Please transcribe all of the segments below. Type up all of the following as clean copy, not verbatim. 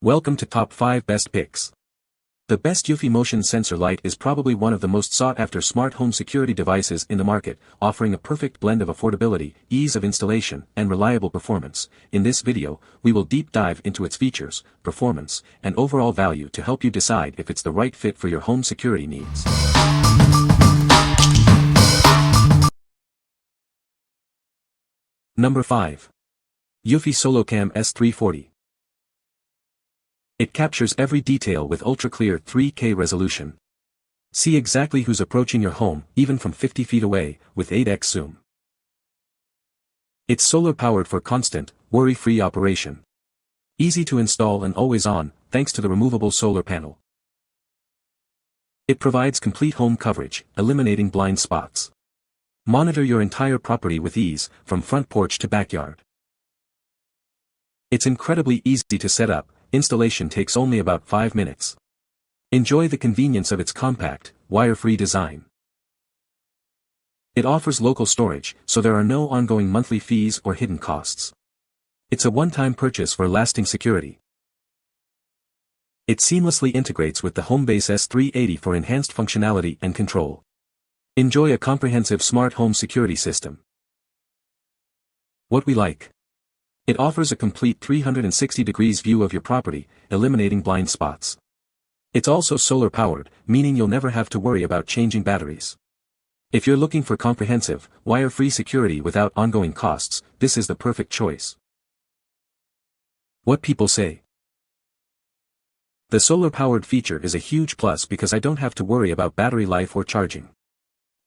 Welcome to Top 5 Best Picks. The best Eufy Motion Sensor Light is probably one of the most sought-after smart home security devices in the market, offering a perfect blend of affordability, ease of installation, and reliable performance. In this video, we will deep dive into its features, performance, and overall value to help you decide if it's the right fit for your home security needs. Number 5. Eufy SoloCam S340. It captures every detail with ultra-clear 3K resolution. See exactly who's approaching your home, even from 50 feet away, with 8x zoom. It's solar-powered for constant, worry-free operation. Easy to install and always on, thanks to the removable solar panel. It provides complete home coverage, eliminating blind spots. Monitor your entire property with ease, from front porch to backyard. It's incredibly easy to set up. Installation takes only about 5 minutes. Enjoy the convenience of its compact, wire-free design. It offers local storage, so there are no ongoing monthly fees or hidden costs. It's a one-time purchase for lasting security. It seamlessly integrates with the Homebase S380 for enhanced functionality and control. Enjoy a comprehensive smart home security system. What we like. It offers a complete 360 degrees view of your property, eliminating blind spots. It's also solar-powered, meaning you'll never have to worry about changing batteries. If you're looking for comprehensive, wire-free security without ongoing costs, this is the perfect choice. What people say. The solar-powered feature is a huge plus because I don't have to worry about battery life or charging.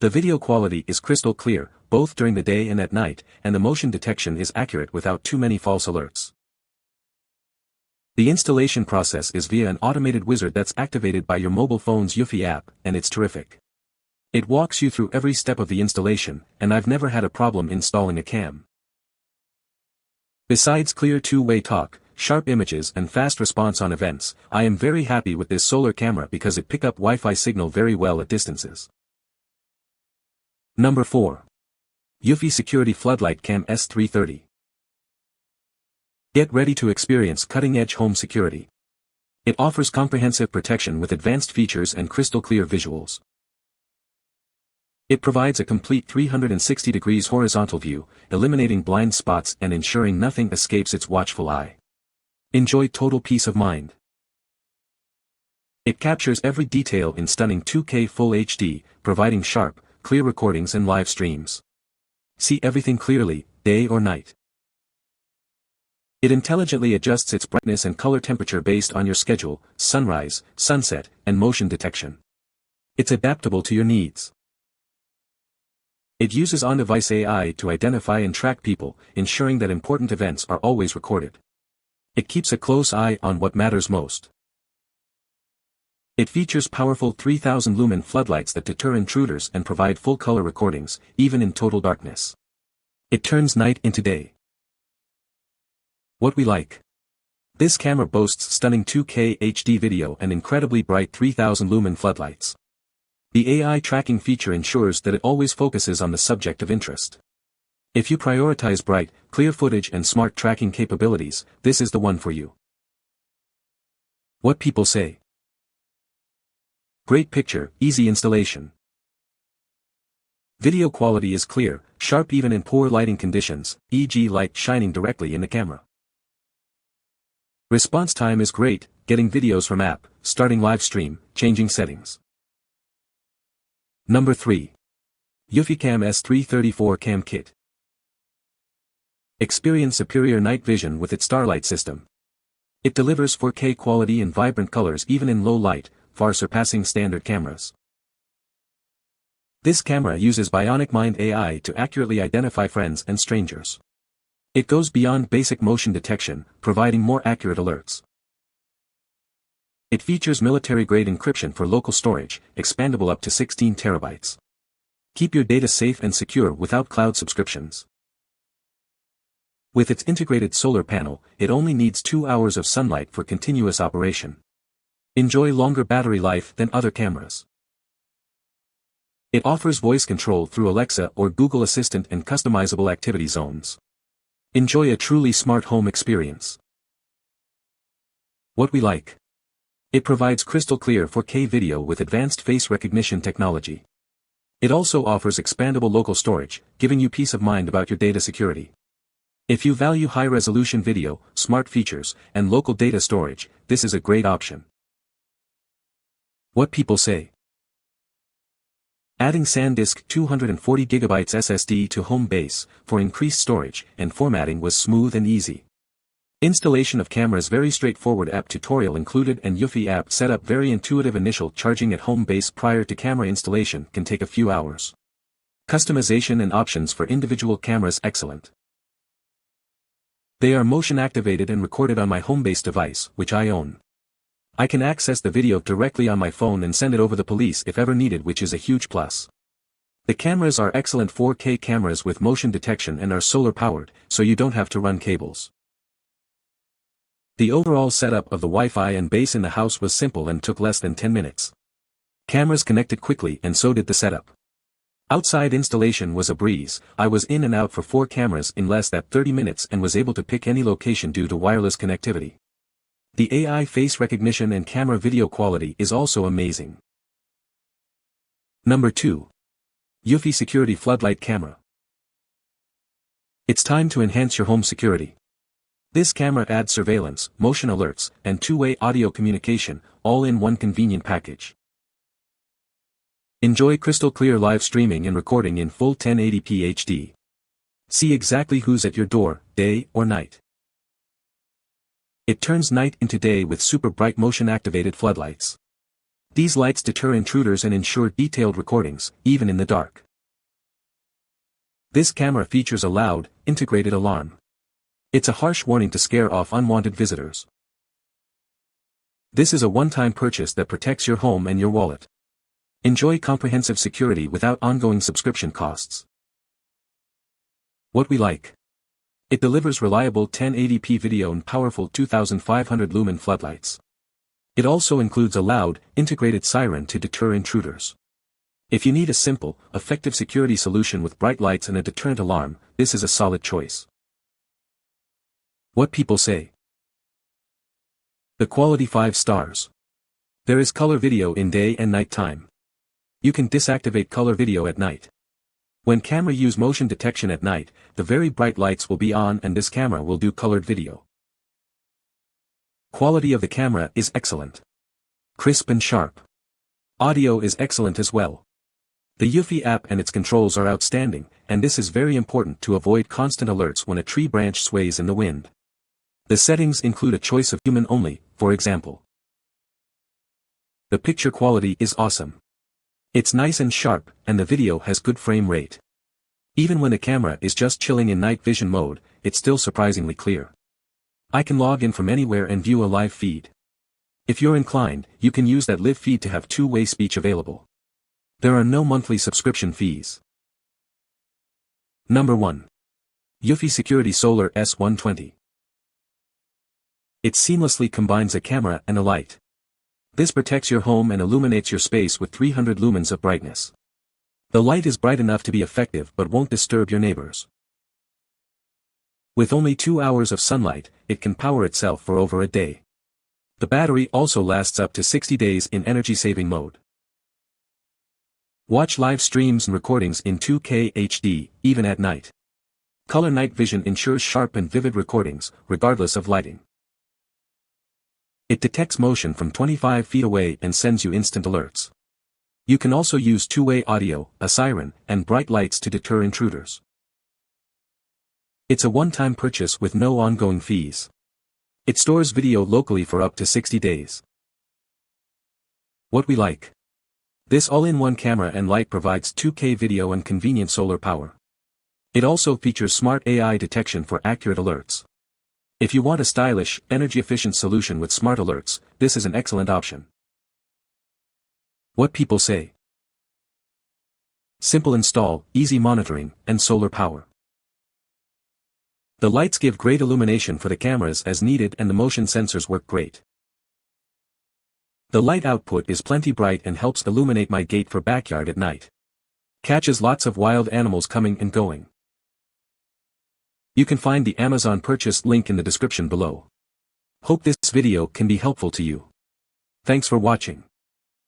The video quality is crystal clear, both during the day and at night, and the motion detection is accurate without too many false alerts. The installation process is via an automated wizard that's activated by your mobile phone's Eufy app, and it's terrific. It walks you through every step of the installation, and I've never had a problem installing a cam. Besides clear two-way talk, sharp images and fast response on events, I am very happy with this solar camera because it picks up Wi-Fi signal very well at distances. Number 4. Eufy Security Floodlight Cam S330. Get ready to experience cutting-edge home security. It offers comprehensive protection with advanced features and crystal-clear visuals. It provides a complete 360 degrees horizontal view, eliminating blind spots and ensuring nothing escapes its watchful eye. Enjoy total peace of mind. It captures every detail in stunning 2K Full HD, providing sharp, clear recordings and live streams. See everything clearly, day or night. It intelligently adjusts its brightness and color temperature based on your schedule, sunrise, sunset, and motion detection. It's adaptable to your needs. It uses on-device AI to identify and track people, ensuring that important events are always recorded. It keeps a close eye on what matters most. It features powerful 3000 lumen floodlights that deter intruders and provide full-color recordings, even in total darkness. It turns night into day. What we like. This camera boasts stunning 2K HD video and incredibly bright 3000 lumen floodlights. The AI tracking feature ensures that it always focuses on the subject of interest. If you prioritize bright, clear footage and smart tracking capabilities, this is the one for you. What people say. Great picture, easy installation. Video quality is clear, sharp even in poor lighting conditions, e.g. light shining directly in the camera. Response time is great, getting videos from app, starting live stream, changing settings. Number 3. eufyCam S330 Cam Kit. Experience superior night vision with its Starlight system. It delivers 4K quality and vibrant colors even in low light, far surpassing standard cameras. This camera uses Bionic Mind AI to accurately identify friends and strangers. It goes beyond basic motion detection, providing more accurate alerts. It features military-grade encryption for local storage, expandable up to 16 terabytes. Keep your data safe and secure without cloud subscriptions. With its integrated solar panel, it only needs 2 hours of sunlight for continuous operation. Enjoy longer battery life than other cameras. It offers voice control through Alexa or Google Assistant and customizable activity zones. Enjoy a truly smart home experience. What we like. It provides crystal clear 4K video with advanced face recognition technology. It also offers expandable local storage, giving you peace of mind about your data security. If you value high-resolution video, smart features, and local data storage, this is a great option. What people say. Adding SanDisk 240GB SSD to home base, for increased storage and formatting was smooth and easy. Installation of cameras very straightforward, app tutorial included and Eufy app setup very intuitive. Initial charging at home base prior to camera installation can take a few hours. Customization and options for individual cameras excellent. They are motion activated and recorded on my home base device, which I own. I can access the video directly on my phone and send it over the police if ever needed, which is a huge plus. The cameras are excellent 4K cameras with motion detection and are solar powered, so you don't have to run cables. The overall setup of the Wi-Fi and base in the house was simple and took less than 10 minutes. Cameras connected quickly and so did the setup. Outside installation was a breeze. I was in and out for 4 cameras in less than 30 minutes and was able to pick any location due to wireless connectivity. The AI face recognition and camera video quality is also amazing. Number 2. Eufy Security Floodlight Camera. It's time to enhance your home security. This camera adds surveillance, motion alerts, and two-way audio communication, all in one convenient package. Enjoy crystal clear live streaming and recording in full 1080p HD. See exactly who's at your door, day or night. It turns night into day with super bright motion-activated floodlights. These lights deter intruders and ensure detailed recordings, even in the dark. This camera features a loud, integrated alarm. It's a harsh warning to scare off unwanted visitors. This is a one-time purchase that protects your home and your wallet. Enjoy comprehensive security without ongoing subscription costs. What we like. It delivers reliable 1080p video and powerful 2500 lumen floodlights. It also includes a loud, integrated siren to deter intruders. If you need a simple, effective security solution with bright lights and a deterrent alarm, this is a solid choice. What people say. The quality 5 stars. There is color video in day and night time. You can disactivate color video at night. When camera use motion detection at night, the very bright lights will be on and this camera will do colored video. Quality of the camera is excellent. Crisp and sharp. Audio is excellent as well. The Eufy app and its controls are outstanding, and this is very important to avoid constant alerts when a tree branch sways in the wind. The settings include a choice of human only, for example. The picture quality is awesome. It's nice and sharp, and the video has good frame rate. Even when the camera is just chilling in night vision mode, it's still surprisingly clear. I can log in from anywhere and view a live feed. If you're inclined, you can use that live feed to have two-way speech available. There are no monthly subscription fees. Number 1. Eufy Security Solar S120. It seamlessly combines a camera and a light. This protects your home and illuminates your space with 300 lumens of brightness. The light is bright enough to be effective but won't disturb your neighbors. With only 2 hours of sunlight, it can power itself for over a day. The battery also lasts up to 60 days in energy-saving mode. Watch live streams and recordings in 2K HD, even at night. Color night vision ensures sharp and vivid recordings, regardless of lighting. It detects motion from 25 feet away and sends you instant alerts. You can also use two-way audio, a siren, and bright lights to deter intruders. It's a one-time purchase with no ongoing fees. It stores video locally for up to 60 days. What we like. This all-in-one camera and light provides 2K video and convenient solar power. It also features smart AI detection for accurate alerts. If you want a stylish, energy-efficient solution with smart alerts, this is an excellent option. What people say. Simple install, easy monitoring, and solar power. The lights give great illumination for the cameras as needed and the motion sensors work great. The light output is plenty bright and helps illuminate my gate for backyard at night. Catches lots of wild animals coming and going. You can find the Amazon purchase link in the description below. Hope this video can be helpful to you. Thanks for watching.